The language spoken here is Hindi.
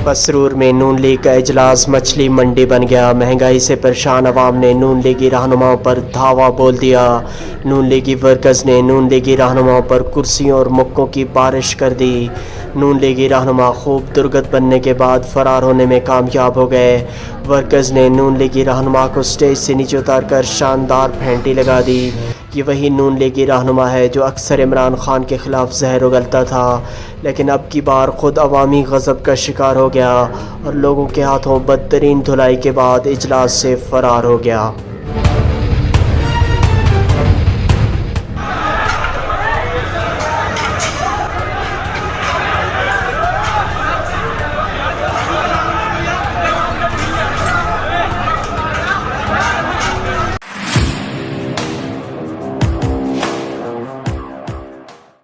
मसरूर में नून लीग का इजलास मछली मंडी बन गया। महंगाई से परेशान अवाम ने नून लीगी रहनुमाओं पर धावा बोल दिया। नून लीगी वर्कर्स ने नून लीगी रहनुमाओं पर कुर्सियों और मुक्कों की बारिश कर दी। नून लीगी रहनुमा खूब दुर्गत बनने के बाद फ़रार होने में कामयाब हो गए। वर्कर्स ने नून लीगी रहनुमा को स्टेज से नीचे उतार कर शानदार फेंटी लगा दी। ये वही नून लीगी रहनुमा है जो अक्सर इमरान खान के ख़िलाफ़ जहर उगलता था, लेकिन अब की बार ख़ुद अवामी गज़ब का शिकार हो गया और लोगों के हाथों बदतरीन धुलाई के बाद इजलास से फ़रार हो गया।